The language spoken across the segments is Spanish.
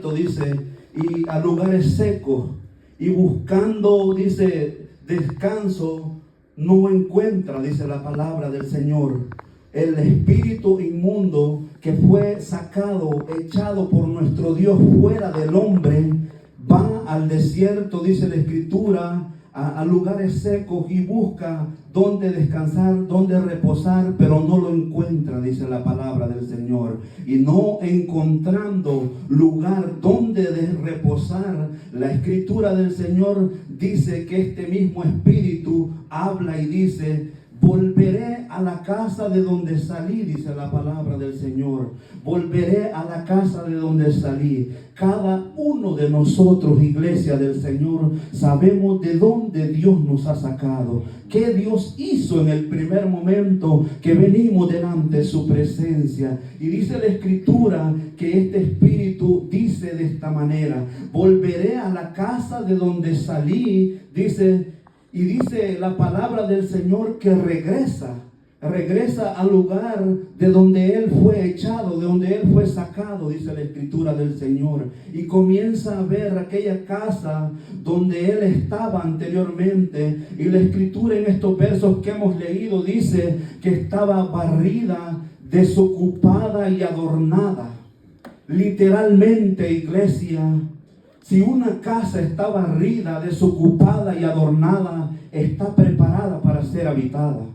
dice, y a lugares secos, y buscando, dice, descanso, no encuentra, dice la palabra del Señor. El espíritu inmundo que fue sacado, echado por nuestro Dios fuera del hombre, va al desierto, dice la Escritura, a lugares secos y busca dónde descansar, dónde reposar, pero no lo encuentra, dice la palabra del Señor. Y no encontrando lugar donde reposar, la Escritura del Señor dice que este mismo espíritu habla y dice: volveré a la casa de donde salí, dice la palabra del Señor. Volveré a la casa de donde salí. Cada uno de nosotros, iglesia del Señor, sabemos de dónde Dios nos ha sacado. ¿Qué Dios hizo en el primer momento que venimos delante de su presencia? Y dice la Escritura que este espíritu dice de esta manera: volveré a la casa de donde salí, dice. Y dice la palabra del Señor que regresa al lugar de donde Él fue echado, de donde Él fue sacado, dice la Escritura del Señor. Y comienza a ver aquella casa donde Él estaba anteriormente. Y la Escritura en estos versos que hemos leído dice que estaba barrida, desocupada y adornada. Literalmente, iglesia, si una casa está barrida, desocupada y adornada, está preparada para ser habitada.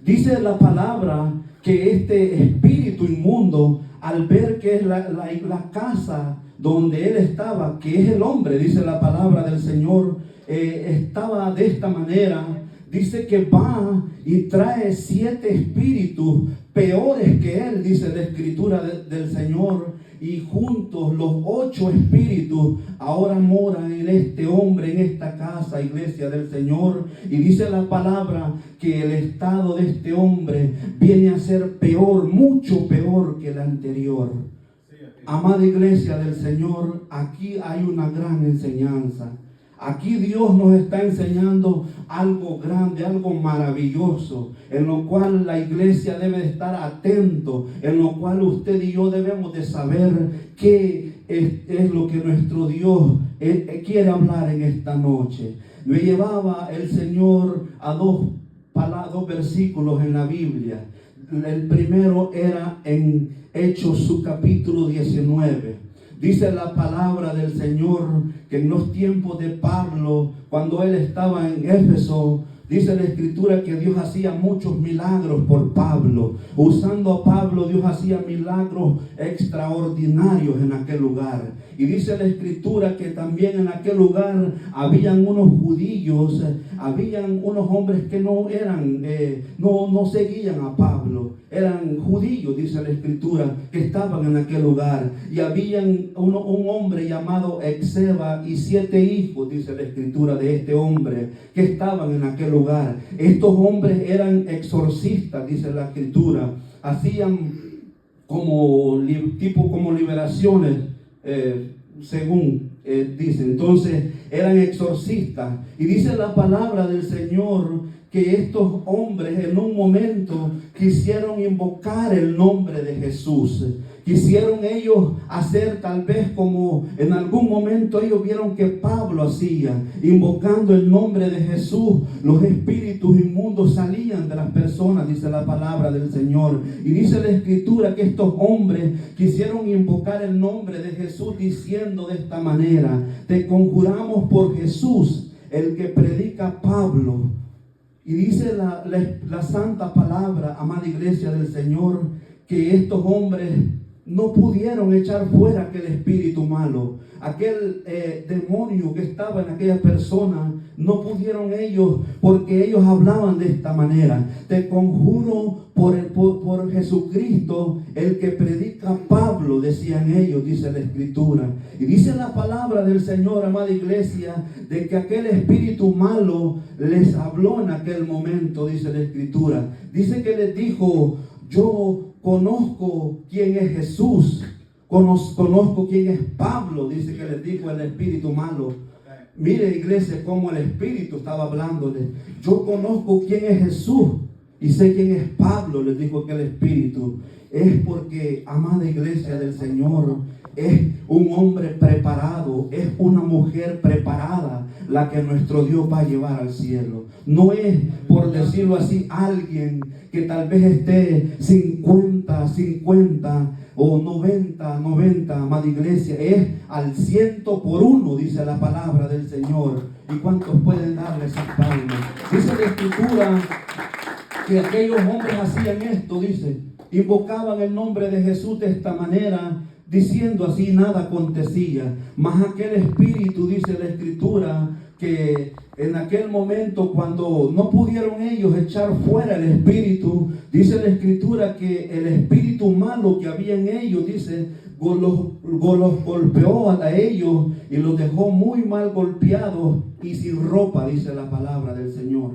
Dice la palabra que este espíritu inmundo, al ver que es la casa donde él estaba, que es el hombre, dice la palabra del Señor, estaba de esta manera. Dice que va y trae 7 espíritus peores que él, dice la Escritura del Señor. Y juntos los 8 espíritus ahora moran en este hombre, en esta casa, iglesia del Señor. Y dice la palabra que el estado de este hombre viene a ser peor, mucho peor que el anterior. Amada iglesia del Señor, aquí hay una gran enseñanza. Aquí Dios nos está enseñando algo grande, algo maravilloso, en lo cual la iglesia debe estar atento, en lo cual usted y yo debemos de saber qué es lo que nuestro Dios quiere hablar en esta noche. Me llevaba el Señor a dos versículos en la Biblia. El primero era en Hechos, su capítulo 19. Dice la palabra del Señor que en los tiempos de Pablo, cuando él estaba en Éfeso, dice la Escritura que Dios hacía muchos milagros por Pablo. Usando a Pablo, Dios hacía milagros extraordinarios en aquel lugar. Y dice la Escritura que también en aquel lugar habían unos judíos, habían unos hombres que no seguían a Pablo. Eran judíos, dice la Escritura, que estaban en aquel lugar. Y habían un hombre llamado Esceva y 7 hijos, dice la Escritura, de este hombre que estaban en aquel lugar. Estos hombres eran exorcistas, dice la Escritura. Hacían como liberaciones, según dice. Entonces eran exorcistas. Y dice la palabra del Señor que estos hombres en un momento quisieron invocar el nombre de Jesús. Quisieron ellos hacer tal vez como en algún momento ellos vieron que Pablo hacía, invocando el nombre de Jesús. Los espíritus inmundos salían de las personas, dice la palabra del Señor. Y dice la Escritura que estos hombres quisieron invocar el nombre de Jesús diciendo de esta manera: te conjuramos por Jesús, el que predica Pablo. Y dice la santa palabra, amada iglesia del Señor, que estos hombres no pudieron echar fuera aquel espíritu malo, aquel demonio que estaba en aquella persona. No pudieron ellos, porque ellos hablaban de esta manera: te conjuro por Jesucristo, el que predica Pablo, decían ellos, dice la Escritura. Y dice la palabra del Señor, amada iglesia, de que aquel espíritu malo les habló en aquel momento, dice la Escritura. Dice que les dijo: yo conozco quién es Jesús, conozco quién es Pablo, dice que les dijo el espíritu malo. Mire, iglesia, cómo el espíritu estaba hablándole. Yo conozco quién es Jesús y sé quién es Pablo, les dijo aquel espíritu. Es porque, amada iglesia del Señor, es un hombre preparado, es una mujer preparada la que nuestro Dios va a llevar al cielo. No es, por decirlo así, alguien que tal vez esté 50 o 90, amada iglesia. Es al 100 por 1, dice la palabra del Señor. ¿Y cuántos pueden darle esas palmas? Dice la Escritura que aquellos hombres hacían esto, dice, invocaban el nombre de Jesús de esta manera, diciendo así, nada acontecía. Mas aquel espíritu, dice la Escritura, que en aquel momento, cuando no pudieron ellos echar fuera el espíritu, dice la Escritura que el espíritu malo que había en ellos, dice, los golpeó a ellos y los dejó muy mal golpeados y sin ropa, dice la palabra del Señor.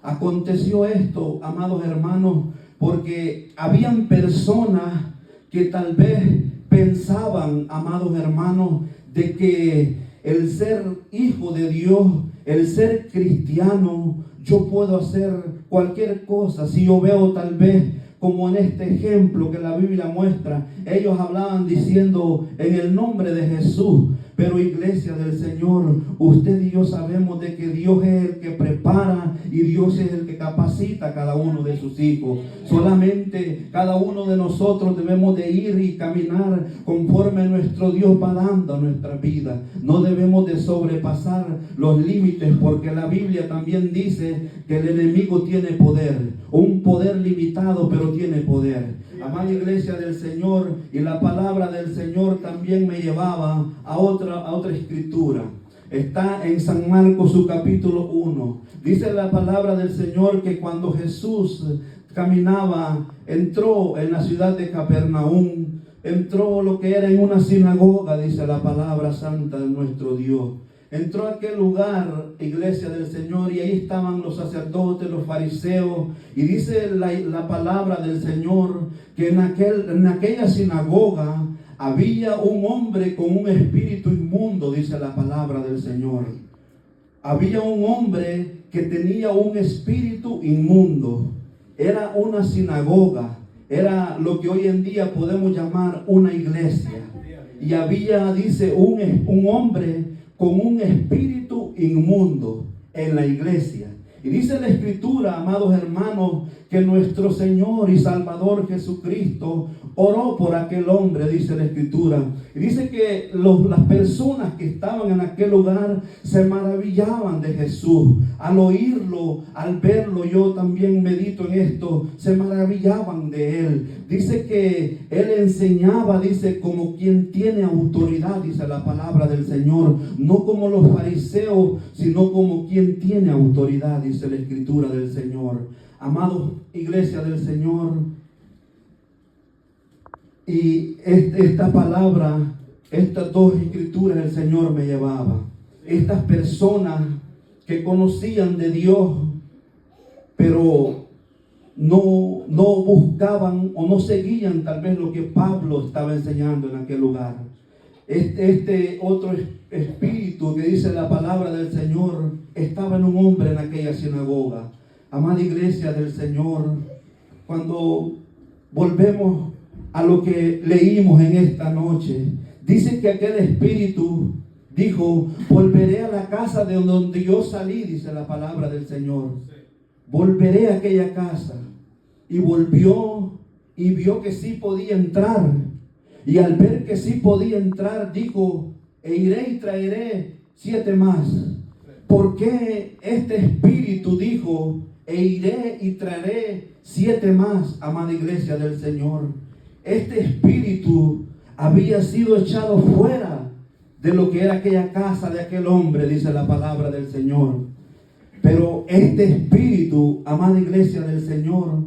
Aconteció esto, amados hermanos, porque habían personas que tal vez pensaban, amados hermanos, de que el ser hijo de Dios, el ser cristiano, yo puedo hacer cualquier cosa. Si yo veo tal vez, como en este ejemplo que la Biblia muestra, ellos hablaban diciendo en el nombre de Jesús. Pero iglesia del Señor, usted y yo sabemos de que Dios es el que prepara y Dios es el que capacita a cada uno de sus hijos. Solamente cada uno de nosotros debemos de ir y caminar conforme nuestro Dios va dando a nuestra vida. No debemos de sobrepasar los límites, porque la Biblia también dice que el enemigo tiene poder, un poder limitado, pero tiene poder. Amada iglesia del Señor, y la palabra del Señor también me llevaba a otra escritura. Está en San Marcos, su capítulo 1. Dice la palabra del Señor que cuando Jesús caminaba, entró en la ciudad de Capernaum, entró lo que era en una sinagoga, dice la palabra santa de nuestro Dios. Entró a aquel lugar, iglesia del Señor, y ahí estaban los sacerdotes, los fariseos, y dice la palabra del Señor que en aquella sinagoga había un hombre con un espíritu inmundo, dice la palabra del Señor. Había un hombre que tenía un espíritu inmundo. Era una sinagoga, era lo que hoy en día podemos llamar una iglesia. Y había, dice, un hombre con un espíritu inmundo en la iglesia. Y dice la Escritura, amados hermanos, que nuestro Señor y Salvador Jesucristo oró por aquel hombre, dice la Escritura. Y dice que las personas que estaban en aquel lugar se maravillaban de Jesús. Al oírlo, al verlo, yo también medito en esto, se maravillaban de él. Dice que él enseñaba, dice, como quien tiene autoridad, dice la palabra del Señor. No como los fariseos, sino como quien tiene autoridad, dice la Escritura del Señor. Amados, iglesia del Señor, y esta palabra, estas dos escrituras el Señor me llevaba. Estas personas que conocían de Dios, pero no buscaban o no seguían tal vez lo que Pablo estaba enseñando en aquel lugar. Este otro espíritu que dice la palabra del Señor estaba en un hombre en aquella sinagoga. Amada iglesia del Señor, cuando volvemos a lo que leímos en esta noche, dice que aquel espíritu dijo: volveré a la casa de donde yo salí, dice la palabra del Señor. Volveré a aquella casa. Y volvió y vio que sí podía entrar. Y al ver que sí podía entrar, dijo: e iré y traeré 7 más. ¿Por qué este espíritu dijo: e iré y traeré 7 más, amada iglesia del Señor? Este espíritu había sido echado fuera de lo que era aquella casa de aquel hombre, dice la palabra del Señor. Pero este espíritu, amada iglesia del Señor,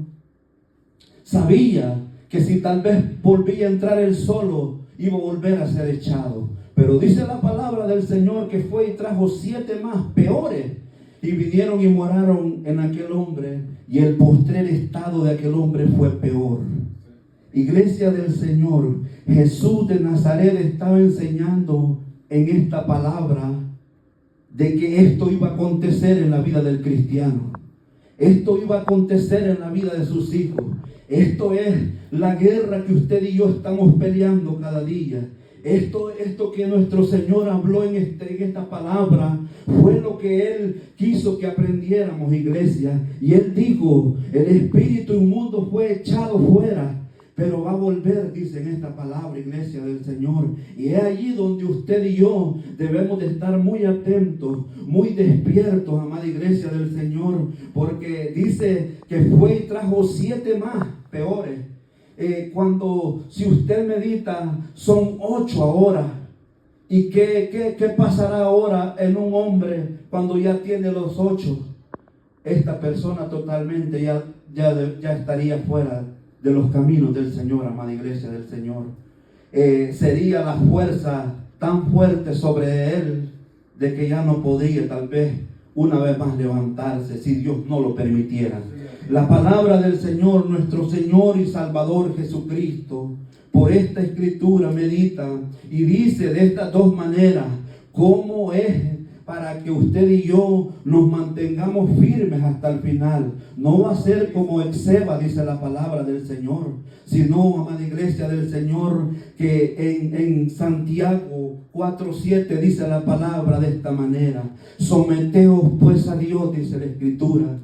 sabía que si tal vez volvía a entrar él solo, iba a volver a ser echado. Pero dice la palabra del Señor que fue y trajo 7 más peores, y vinieron y moraron en aquel hombre, y el postrer estado de aquel hombre fue peor. Iglesia del Señor, Jesús de Nazaret estaba enseñando en esta palabra de que esto iba a acontecer en la vida del cristiano. Esto iba a acontecer en la vida de sus hijos. Esto es la guerra que usted y yo estamos peleando cada día. Esto que nuestro Señor habló en esta palabra fue lo que Él quiso que aprendiéramos, iglesia. Y Él dijo, el espíritu inmundo fue echado fuera, pero va a volver, dice en esta palabra, iglesia del Señor. Y es allí donde usted y yo debemos de estar muy atentos, muy despiertos, amada iglesia del Señor, porque dice que fue y trajo 7 más peores. Si usted medita, son 8 ahora. ¿Y qué pasará ahora en un hombre cuando ya tiene los 8? Esta persona totalmente ya estaría fuera de los caminos del Señor, amada iglesia del Señor. Sería la fuerza tan fuerte sobre él de que ya no podría tal vez una vez más levantarse si Dios no lo permitiera. La palabra del Señor, nuestro Señor y Salvador Jesucristo, por esta escritura medita y dice de estas 2 maneras cómo es para que usted y yo nos mantengamos firmes hasta el final. No va a ser como Exeba, dice la palabra del Señor, sino, amada iglesia del Señor, que en Santiago 4:7 dice la palabra de esta manera: someteos pues a Dios, dice la escritura,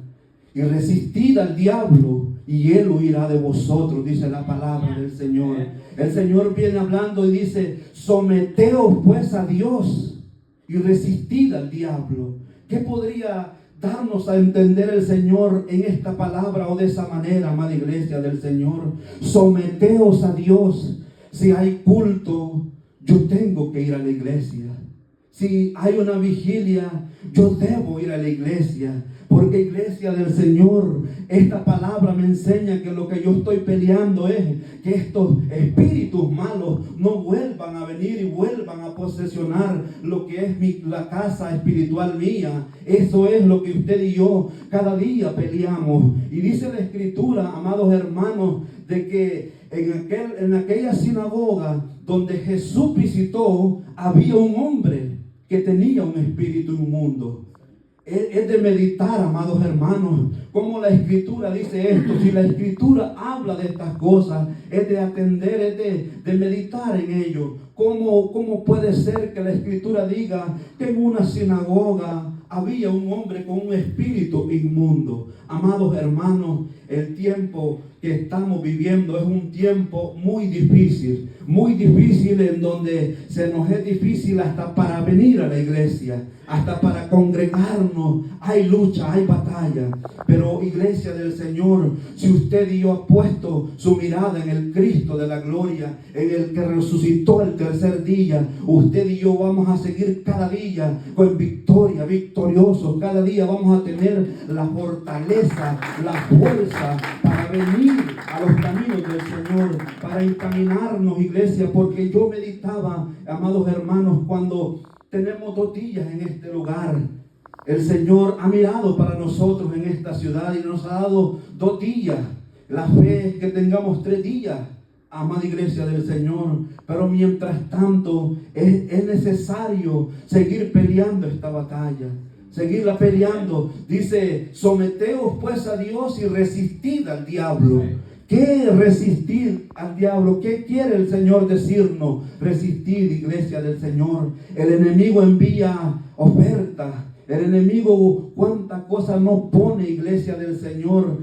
y resistid al diablo, y él huirá de vosotros, dice la palabra del Señor. El Señor viene hablando y dice: someteos pues a Dios y resistid al diablo. ¿Qué podría darnos a entender el Señor en esta palabra o de esa manera, amada iglesia del Señor? Someteos a Dios. Si hay culto, yo tengo que ir a la iglesia. Si hay una vigilia, yo debo ir a la iglesia. Porque, iglesia del Señor, esta palabra me enseña que lo que yo estoy peleando es que estos espíritus malos no vuelvan a venir y vuelvan a posesionar lo que es la casa espiritual mía. Eso es lo que usted y yo cada día peleamos. Y dice la escritura, amados hermanos, de que en aquella sinagoga donde Jesús visitó, había un hombre que tenía un espíritu inmundo. Es de meditar, amados hermanos, como la escritura dice esto. Si la escritura habla de estas cosas, es de atender, es de meditar en ello. ¿Cómo puede ser que la escritura diga que en una sinagoga había un hombre con un espíritu inmundo? Amados hermanos, el tiempo que estamos viviendo es un tiempo muy difícil en donde se nos es difícil hasta para venir a la iglesia, hasta para congregarnos. Hay lucha, hay batalla. Pero, iglesia del Señor, si usted y yo ha puesto su mirada en el Cristo de la gloria, en el que resucitó el tercer día, usted y yo vamos a seguir cada día con victoria, victoriosos. Cada día vamos a tener la fortaleza, la fuerza para venir a los caminos del Señor, para encaminarnos, iglesia. Porque yo meditaba, amados hermanos, cuando tenemos 2 días en este lugar, el Señor ha mirado para nosotros en esta ciudad y nos ha dado 2 días. La fe es que tengamos 3 días, amada iglesia del Señor. Pero mientras tanto es necesario seguir peleando esta batalla, seguirla peleando. Dice: someteos pues a Dios y resistid al diablo. ¿Qué resistir al diablo? ¿Qué quiere el Señor decirnos? Resistir, iglesia del Señor. El enemigo envía ofertas. El enemigo cuántas cosas nos pone, iglesia del Señor,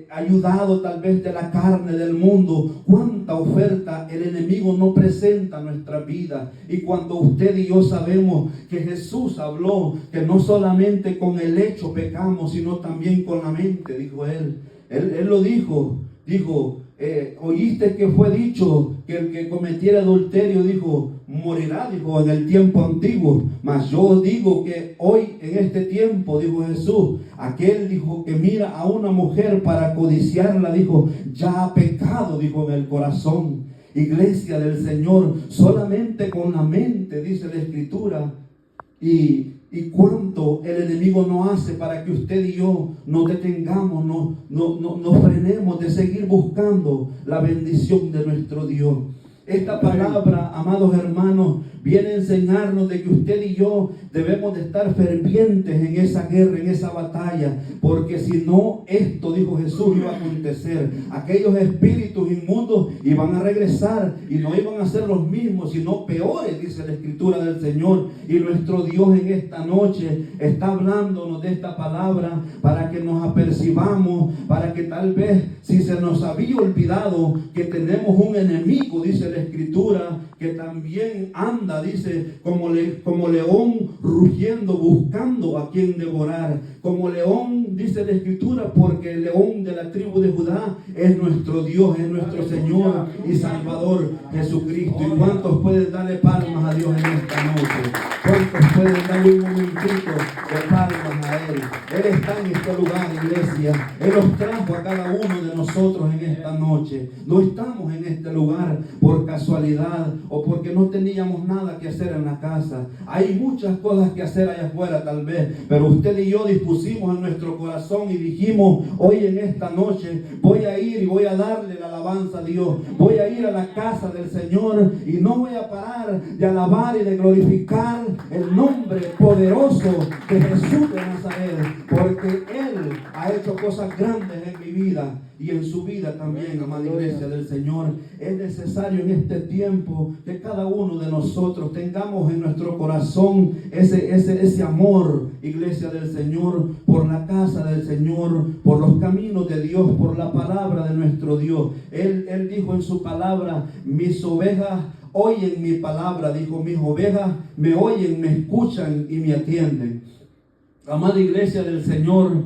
ayudado tal vez de la carne del mundo. Cuánta oferta el enemigo no presenta en nuestra vida. Y cuando usted y yo sabemos que Jesús habló que no solamente con el hecho pecamos, sino también con la mente, dijo Él lo dijo, oíste que fue dicho que el que cometiera adulterio, dijo, morirá, dijo, en el tiempo antiguo. Mas yo os digo que hoy, en este tiempo, dijo Jesús, aquel, dijo, que mira a una mujer para codiciarla, dijo, ya ha pecado, dijo, en el corazón. Iglesia del Señor, solamente con la mente, dice la escritura. Y cuánto el enemigo no hace para que usted y yo nos detengamos, nos frenemos de seguir buscando la bendición de nuestro Dios. Esta palabra, amados hermanos, viene a enseñarnos de que usted y yo debemos de estar fervientes en esa guerra, en esa batalla, porque si no, esto, dijo Jesús, iba a acontecer. Aquellos espíritus inmundos iban a regresar y no iban a ser los mismos, sino peores, dice la Escritura del Señor. Y nuestro Dios en esta noche está hablándonos de esta palabra para que nos apercibamos, para que tal vez, si se nos había olvidado que tenemos un enemigo, dice la Escritura, que también anda, dice, como león rugiendo, buscando a quien devorar. Como león, dice la Escritura, porque el león de la tribu de Judá es nuestro Dios, es nuestro Señor y Salvador Jesucristo. ¿Y cuántos pueden darle palmas a Dios en esta noche? ¿Cuántos pueden darle un momentito de palmas a Él? Él está en este lugar, iglesia. Él los trajo a cada uno de nosotros en esta noche. No estamos en este lugar por casualidad o porque no teníamos nada que hacer en la casa. Hay muchas cosas que hacer allá afuera tal vez, pero usted y yo dispusimos en nuestro corazón y dijimos, hoy en esta noche voy a ir y voy a darle la alabanza a Dios. Voy a ir a la casa del Señor y no voy a parar de alabar y de glorificar el nombre poderoso de Jesús de Nazaret, porque Él ha hecho cosas grandes en mi vida y en su vida también, amada iglesia del Señor. Es necesario en este tiempo que cada uno de nosotros tengamos en nuestro corazón ese amor, iglesia del Señor, por la casa del Señor, por los caminos de Dios, por la palabra de nuestro Dios. Él dijo en su palabra, mis ovejas oyen mi palabra, dijo, mis ovejas me oyen, me escuchan y me atienden. Amada iglesia del Señor,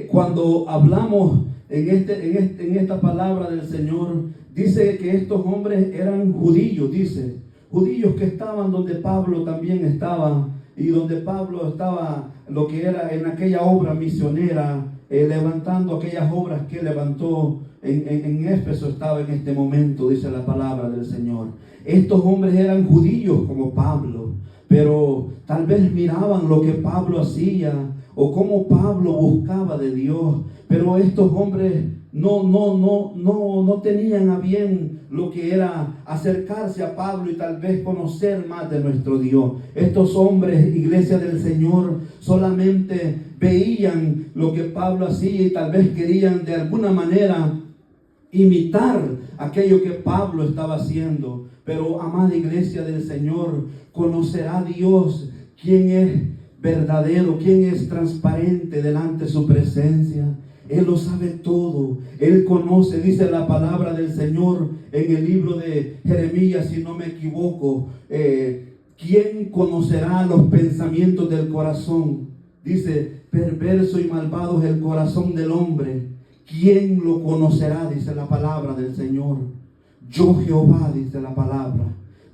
cuando hablamos en esta palabra del Señor, dice que estos hombres eran judíos, dice, judíos que estaban donde Pablo también estaba, y donde Pablo estaba, lo que era en aquella obra misionera, levantando aquellas obras que levantó en Éfeso, estaba en este momento, dice la palabra del Señor. Estos hombres eran judíos como Pablo, pero tal vez miraban lo que Pablo hacía o cómo Pablo buscaba de Dios, pero estos hombres no tenían a bien lo que era acercarse a Pablo y tal vez conocer más de nuestro Dios. Estos hombres, iglesia del Señor, solamente veían lo que Pablo hacía y tal vez querían de alguna manera imitar aquello que Pablo estaba haciendo. Pero, amada iglesia del Señor, conocerá Dios quién es verdadero, quién es transparente delante de su presencia. Él lo sabe todo, Él conoce, dice la palabra del Señor en el libro de Jeremías, si no me equivoco, ¿quién conocerá los pensamientos del corazón? Dice, perverso y malvado es el corazón del hombre, ¿quién lo conocerá? Dice la palabra del Señor. Yo Jehová, dice la palabra.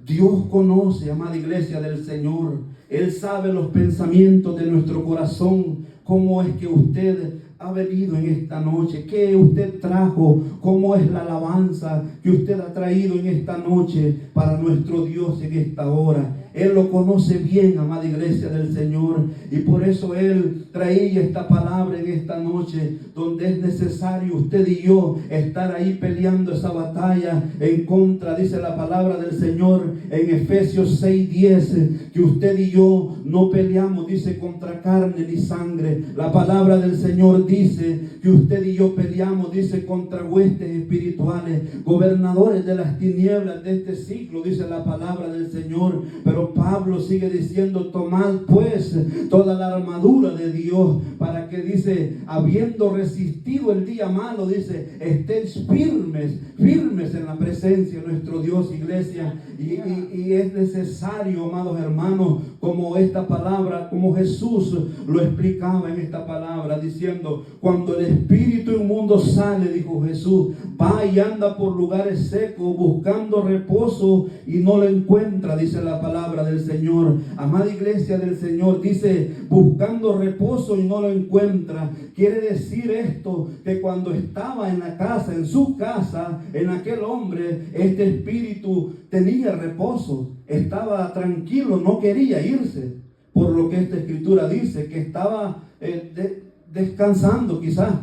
Dios conoce, amada iglesia del Señor. Él sabe los pensamientos de nuestro corazón. ¿Cómo es que usted ha venido en esta noche? ¿Qué usted trajo? ¿Cómo es la alabanza que usted ha traído en esta noche para nuestro Dios en esta hora? Él lo conoce bien, amada iglesia del Señor, y por eso Él traía esta palabra en esta noche, donde es necesario usted y yo estar ahí peleando esa batalla en contra, dice la palabra del Señor en Efesios 6:10, que usted y yo no peleamos, dice, contra carne ni sangre. La palabra del Señor dice que usted y yo peleamos, dice, contra huestes espirituales, gobernadores de las tinieblas de este siglo, dice la palabra del Señor. Pero Pablo sigue diciendo, tomad pues toda la armadura de Dios, para que, dice, habiendo resistido el día malo, dice, estéis firmes en la presencia de nuestro Dios, iglesia. Y es necesario, amados hermanos, como esta palabra, como Jesús lo explicaba en esta palabra, diciendo, cuando el espíritu inmundo sale, dijo Jesús, va y anda por lugares secos buscando reposo y no lo encuentra, dice la palabra del Señor. Amada iglesia del Señor, dice, buscando reposo y no lo encuentra. Quiere decir esto, que cuando estaba en la casa, en su casa, en aquel hombre, este espíritu tenía reposo, estaba tranquilo, no quería irse, por lo que esta escritura dice, que estaba descansando quizás.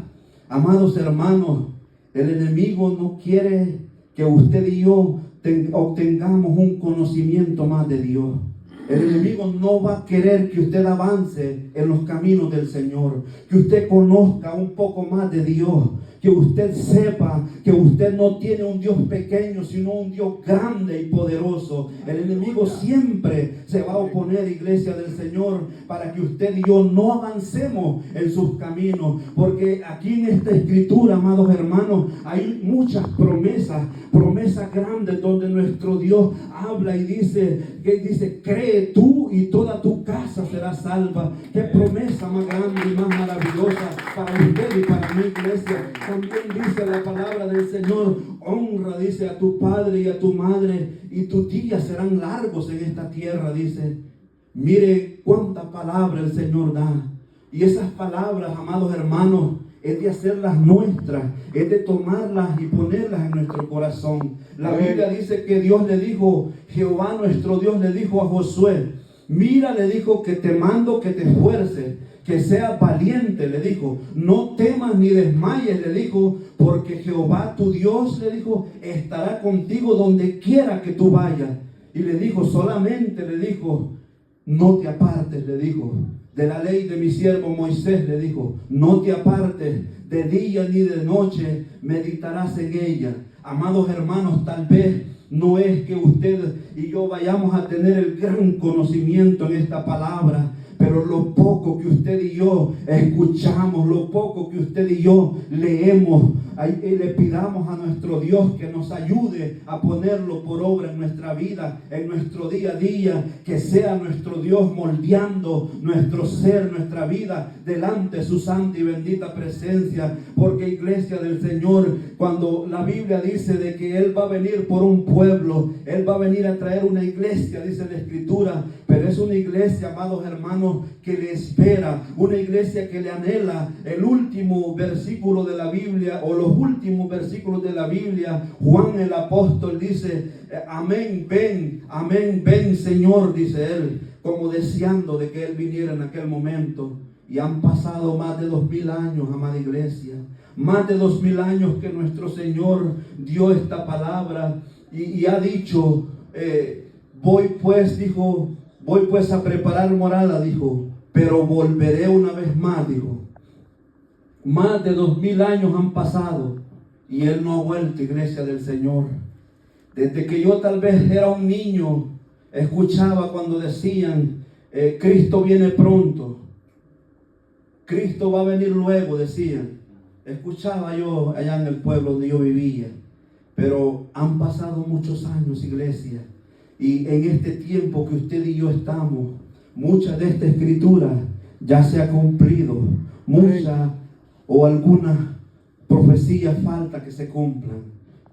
Amados hermanos, el enemigo no quiere que usted y yo obtengamos un conocimiento más de Dios. El enemigo no va a querer que usted avance en los caminos del Señor, que usted conozca un poco más de Dios, que usted sepa que usted no tiene un Dios pequeño, sino un Dios grande y poderoso. El enemigo siempre se va a oponer, iglesia del Señor, para que usted y yo no avancemos en sus caminos, porque aquí en esta escritura, amados hermanos, hay muchas promesas grandes donde nuestro Dios habla y dice, cree tú y toda tu casa será salva. Qué promesa más grande y más maravillosa para usted y para mi iglesia. También dice la palabra del Señor, honra, dice, a tu padre y a tu madre, y tus días serán largos en esta tierra, dice. Mire cuánta palabra el Señor da. Y esas palabras, amados hermanos, es de hacerlas nuestras, es de tomarlas y ponerlas en nuestro corazón. La Biblia dice que Dios le dijo, Jehová nuestro Dios le dijo a Josué, mira, le dijo, que te mando que te esfuerces, que seas valiente, le dijo, no temas ni desmayes, le dijo, porque Jehová tu Dios, le dijo, estará contigo donde quiera que tú vayas. Y le dijo, solamente, le dijo, no te apartes, le dijo, de la ley de mi siervo Moisés, le dijo, no te apartes de día ni de noche, meditarás en ella. Amados hermanos, tal vez no es que usted y yo vayamos a tener el gran conocimiento en esta palabra, pero lo poco que usted y yo escuchamos, lo poco que usted y yo leemos, le pidamos a nuestro Dios que nos ayude a ponerlo por obra en nuestra vida, en nuestro día a día, que sea nuestro Dios moldeando nuestro ser, nuestra vida, delante de su santa y bendita presencia. Porque, iglesia del Señor, cuando la Biblia dice de que Él va a venir por un pueblo, Él va a venir a traer una iglesia, dice la Escritura, pero es una iglesia, amados hermanos, que le espera, una iglesia que le anhela. El último versículo de la Biblia, o los últimos versículos de la Biblia, Juan el apóstol dice, amén, ven Señor, dice él, como deseando de que Él viniera en aquel momento. Y han pasado más de 2000 años, amada iglesia, más de 2000 años que nuestro Señor dio esta palabra y ha dicho, voy pues a preparar morada, dijo, pero volveré una vez más, dijo. Más de 2000 años han pasado y Él no ha vuelto, iglesia del Señor. Desde que yo tal vez era un niño, escuchaba cuando decían, Cristo viene pronto, Cristo va a venir luego, decían. Escuchaba yo allá en el pueblo donde yo vivía. Pero han pasado muchos años, iglesia, y en este tiempo que usted y yo estamos, mucha de esta escritura ya se ha cumplido. Mucha o alguna profecía falta que se cumplan.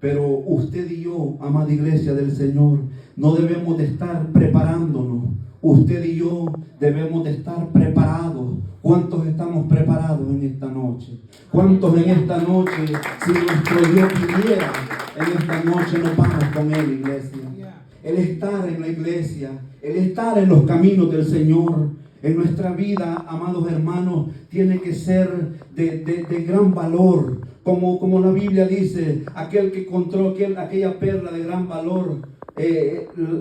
Pero usted y yo, amada iglesia del Señor, no debemos de estar preparándonos. Usted y yo debemos de estar preparados. ¿Cuántos estamos preparados en esta noche? ¿Cuántos en esta noche, si nuestro Dios viniera, en esta noche nos vamos con Él, iglesia? El estar en la iglesia, el estar en los caminos del Señor, en nuestra vida, amados hermanos, tiene que ser de gran valor. Como la Biblia dice, aquel que encontró aquella perla de gran valor,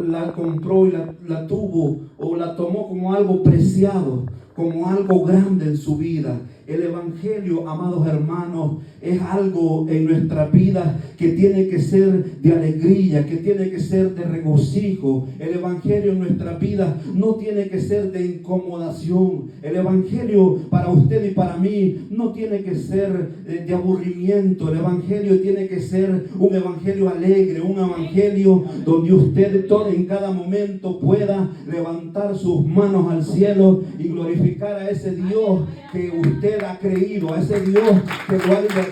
la compró y la tuvo o la tomó como algo preciado, como algo grande en su vida. El evangelio, amados hermanos, es algo en nuestra vida que tiene que ser de alegría, que tiene que ser de regocijo. El evangelio en nuestra vida no tiene que ser de incomodación. El evangelio para usted y para mí no tiene que ser de aburrimiento. El evangelio tiene que ser un evangelio alegre, un evangelio donde usted en cada momento pueda levantar sus manos al cielo y glorificar a ese Dios que usted ha creído, a ese Dios que lo ha libertado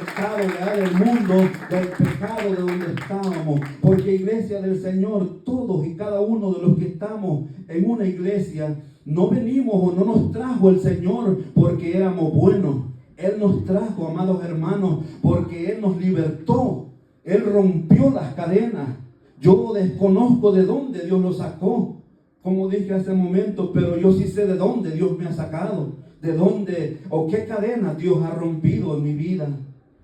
del mundo, del pecado de donde estábamos. Porque, iglesia del Señor, todos y cada uno de los que estamos en una iglesia, no venimos o no nos trajo el Señor porque éramos buenos. Él nos trajo, amados hermanos, porque Él nos libertó. Él rompió las cadenas. Yo desconozco de dónde Dios lo sacó, como dije hace un momento, pero yo sí sé de dónde Dios me ha sacado, de dónde o qué cadena Dios ha rompido en mi vida.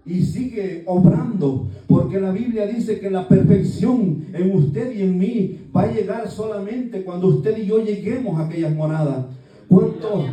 y sigue obrando, porque la Biblia dice que la perfección en usted y en mí va a llegar solamente cuando usted y yo lleguemos a aquellas moradas. ¿Cuánto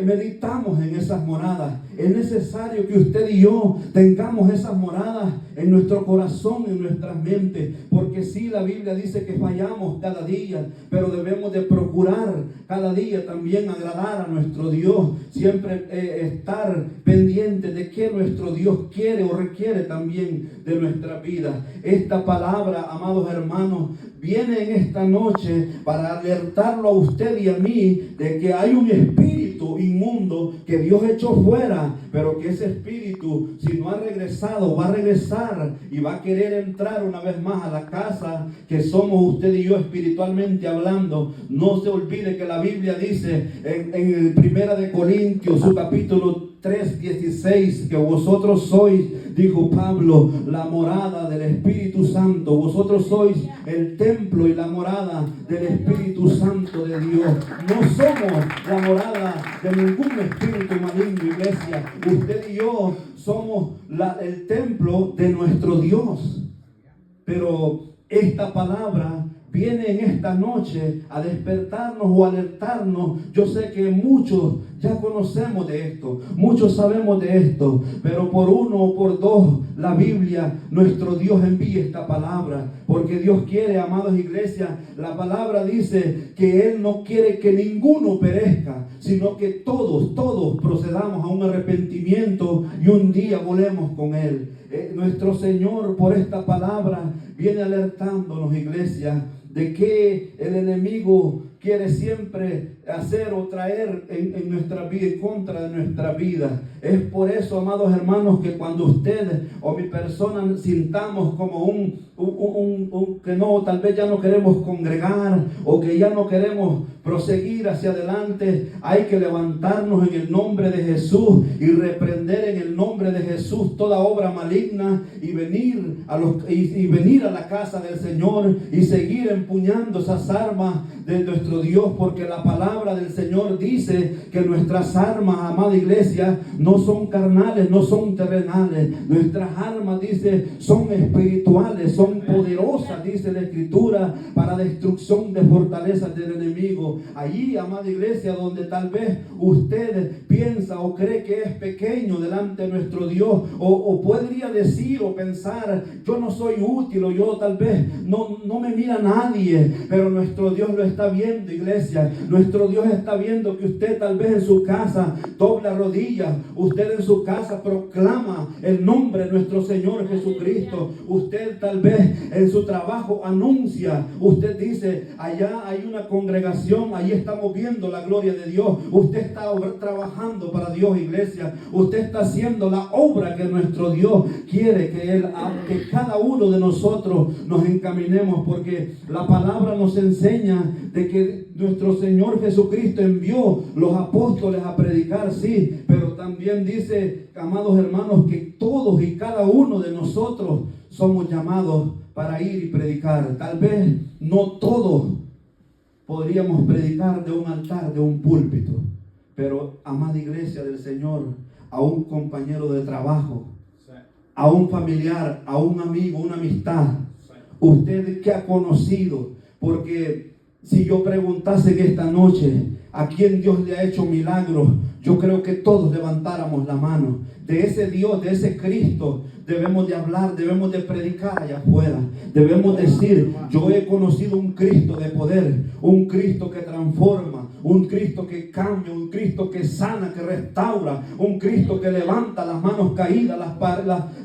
meditamos en esas moradas? Es necesario que usted y yo tengamos esas moradas en nuestro corazón, en nuestras mentes, porque sí, la Biblia dice que fallamos cada día, pero debemos de procurar cada día también agradar a nuestro Dios, siempre estar pendiente de qué nuestro Dios quiere o requiere también de nuestra vida. Esta palabra, amados hermanos, viene en esta noche para alertarlo a usted y a mí de que hay un espíritu inmundo que Dios echó fuera, pero que ese espíritu, si no ha regresado, va a regresar y va a querer entrar una vez más a la casa que somos usted y yo espiritualmente hablando. No se olvide que la Biblia dice en el 1 Corintios, su capítulo 3:16, que vosotros sois, dijo Pablo, la morada del Espíritu Santo. Vosotros sois el templo y la morada del Espíritu Santo de Dios. No somos la morada de ningún espíritu maligno, iglesia. Usted y yo somos el templo de nuestro Dios. Pero esta palabra viene en esta noche a despertarnos o alertarnos. Yo sé que muchos ya conocemos de esto, muchos sabemos de esto, pero por uno o por dos, la Biblia, nuestro Dios envía esta palabra, porque Dios quiere, amados iglesias, la palabra dice que Él no quiere que ninguno perezca, sino que todos procedamos a un arrepentimiento y un día volvemos con Él. Nuestro Señor, por esta palabra, viene alertándonos, iglesia, de que el enemigo quiere siempre hacer o traer en nuestra vida, en contra de nuestra vida. Es por eso, amados hermanos, que cuando usted o mi persona sintamos como que no, tal vez ya no queremos congregar o que ya no queremos proseguir hacia adelante, hay que levantarnos en el nombre de Jesús y reprender en el nombre de Jesús toda obra maligna y venir a la casa del Señor y seguir empuñando esas armas de nuestro Dios, porque la palabra del Señor dice que nuestras armas, amada iglesia, no son carnales, no son terrenales. Nuestras armas, dice, son espirituales, son poderosas, dice la Escritura, para destrucción de fortalezas del enemigo. Allí, amada iglesia, donde tal vez usted piensa o cree que es pequeño delante de nuestro Dios, o podría decir o pensar, yo no soy útil, o yo tal vez no me mira nadie, pero nuestro Dios lo está viendo, iglesia. Nuestro Dios está viendo que usted tal vez en su casa dobla rodillas, usted en su casa proclama el nombre de nuestro Señor Jesucristo, usted tal vez en su trabajo anuncia, usted dice, allá hay una congregación, ahí estamos viendo la gloria de Dios. Usted está trabajando para Dios, iglesia. Usted está haciendo la obra que nuestro Dios quiere que cada uno de nosotros nos encaminemos, porque la palabra nos enseña de que nuestro Señor Jesucristo envió los apóstoles a predicar, sí, pero también dice, amados hermanos, que todos y cada uno de nosotros somos llamados para ir y predicar. Tal vez no todos podríamos predicar de un altar, de un púlpito, pero, amada iglesia del Señor, a un compañero de trabajo, a un familiar, a un amigo, una amistad, usted que ha conocido, porque si yo preguntase en esta noche a quién Dios le ha hecho milagros, yo creo que todos levantáramos la mano. De ese Dios, de ese Cristo, debemos de hablar, debemos de predicar allá afuera. Debemos decir, yo he conocido un Cristo de poder, un Cristo que transforma, un Cristo que cambia, un Cristo que sana, que restaura, un Cristo que levanta las manos caídas,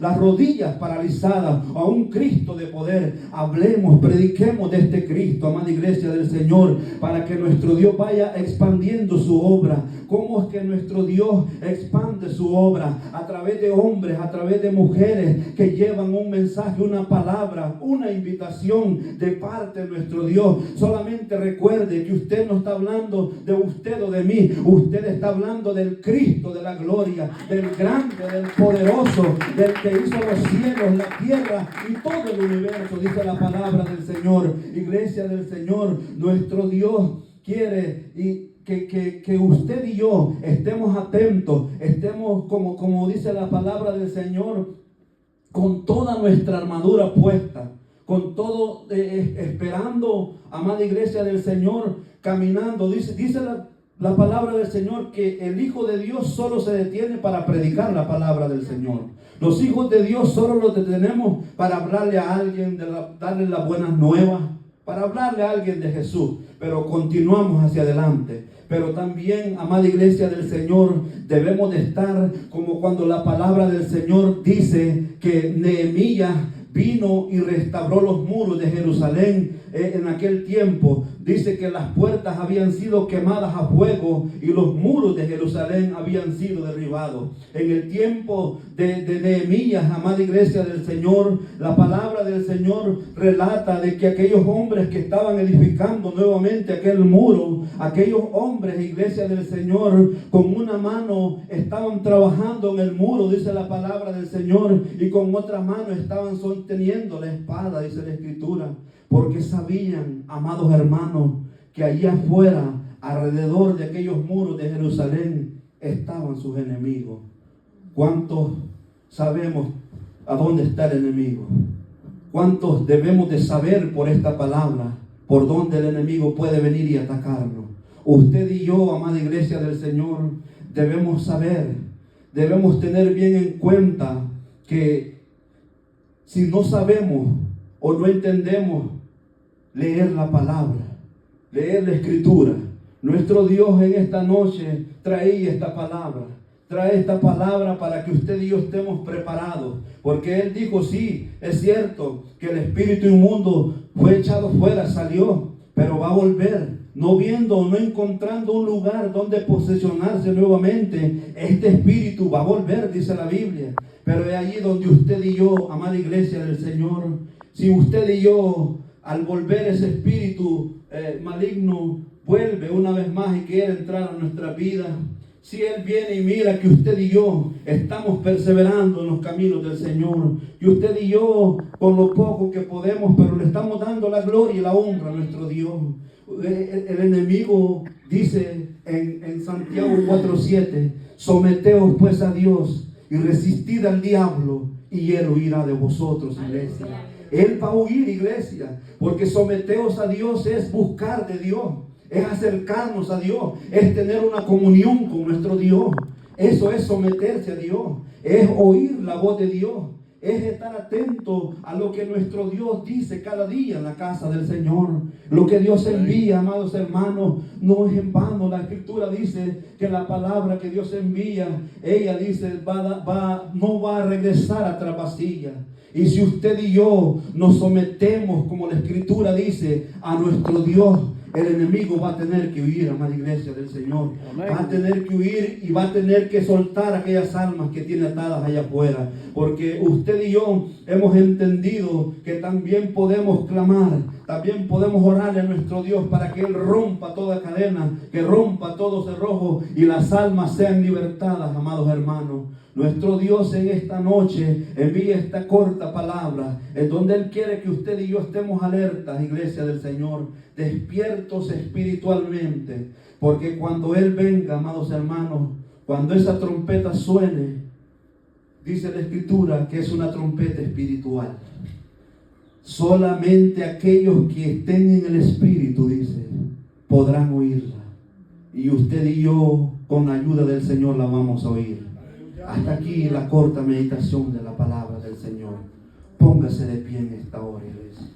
las rodillas paralizadas, a un Cristo de poder. Hablemos, prediquemos de este Cristo, amada iglesia del Señor, para que nuestro Dios vaya expandiendo su obra. ¿Cómo es que nuestro Dios expande su obra? A través de hombres, a través de mujeres que llevan un mensaje, una palabra, una invitación de parte de nuestro Dios. Solamente recuerde que usted no está hablando de usted o de mí, usted está hablando del Cristo de la gloria, del grande, del poderoso, del que hizo los cielos, la tierra y todo el universo, dice la palabra del Señor. Iglesia del Señor, nuestro Dios quiere que usted y yo estemos atentos, estemos como dice la palabra del Señor, con toda nuestra armadura puesta, con todo, esperando, amada iglesia del Señor, caminando. Dice la palabra del Señor que el Hijo de Dios solo se detiene para predicar la palabra del Señor. Los hijos de Dios solo los detenemos para hablarle a alguien, darle las buenas nuevas, para hablarle a alguien de Jesús, pero continuamos hacia adelante. Pero también, amada iglesia del Señor, debemos de estar como cuando la palabra del Señor dice que Nehemías vino y restauró los muros de Jerusalén en aquel tiempo. Dice que las puertas habían sido quemadas a fuego y los muros de Jerusalén habían sido derribados. En el tiempo de Nehemías, amada iglesia del Señor, la palabra del Señor relata de que aquellos hombres que estaban edificando nuevamente aquel muro, aquellos hombres, iglesia del Señor, con una mano estaban trabajando en el muro, dice la palabra del Señor, y con otra mano estaban sosteniendo la espada, dice la Escritura, porque sabían, amados hermanos, que allí afuera, alrededor de aquellos muros de Jerusalén, estaban sus enemigos. ¿Cuántos sabemos a dónde está el enemigo? ¿Cuántos debemos de saber por esta palabra por dónde el enemigo puede venir y atacarnos? Usted y yo, amada iglesia del Señor, debemos saber, debemos tener bien en cuenta que si no sabemos o no entendemos leer la palabra, leer la Escritura, nuestro Dios en esta noche trae esta palabra para que usted y yo estemos preparados, porque Él dijo, sí, es cierto que el espíritu inmundo fue echado fuera, salió, pero va a volver, no viendo o no encontrando un lugar donde posesionarse nuevamente. Este espíritu va a volver, dice la Biblia, pero es allí donde usted y yo, amada iglesia del Señor, si usted y yo, al volver ese espíritu maligno, vuelve una vez más y quiere entrar a nuestra vida, si Él viene y mira que usted y yo estamos perseverando en los caminos del Señor, y usted y yo con lo poco que podemos, pero le estamos dando la gloria y la honra a nuestro Dios. El enemigo dice en Santiago 4:7, someteos pues a Dios y resistid al diablo y Él huirá de vosotros, iglesia. Él va a huir, iglesia, porque someteos a Dios es buscar de Dios, es acercarnos a Dios, es tener una comunión con nuestro Dios. Eso es someterse a Dios, es oír la voz de Dios, es estar atento a lo que nuestro Dios dice cada día en la casa del Señor. Lo que Dios envía, amados hermanos, no es en vano. La Escritura dice que la palabra que Dios envía, ella dice, no va a regresar atrás vacía. Y si usted y yo nos sometemos, como la Escritura dice, a nuestro Dios, el enemigo va a tener que huir, amada iglesia del Señor. Amén. Va a tener que huir y va a tener que soltar aquellas almas que tiene atadas allá afuera. Porque usted y yo hemos entendido que también podemos clamar, también podemos orarle a nuestro Dios para que Él rompa toda cadena, que rompa todo cerrojo y las almas sean libertadas, amados hermanos. Nuestro Dios en esta noche envía esta corta palabra en donde Él quiere que usted y yo estemos alertas, iglesia del Señor, despiertos espiritualmente, porque cuando Él venga, amados hermanos, cuando esa trompeta suene, dice la Escritura que es una trompeta espiritual. Solamente aquellos que estén en el Espíritu, dice, podrán oírla. Y usted y yo, con la ayuda del Señor, la vamos a oír. Hasta aquí la corta meditación de la palabra del Señor. Póngase de pie en esta hora, iglesia.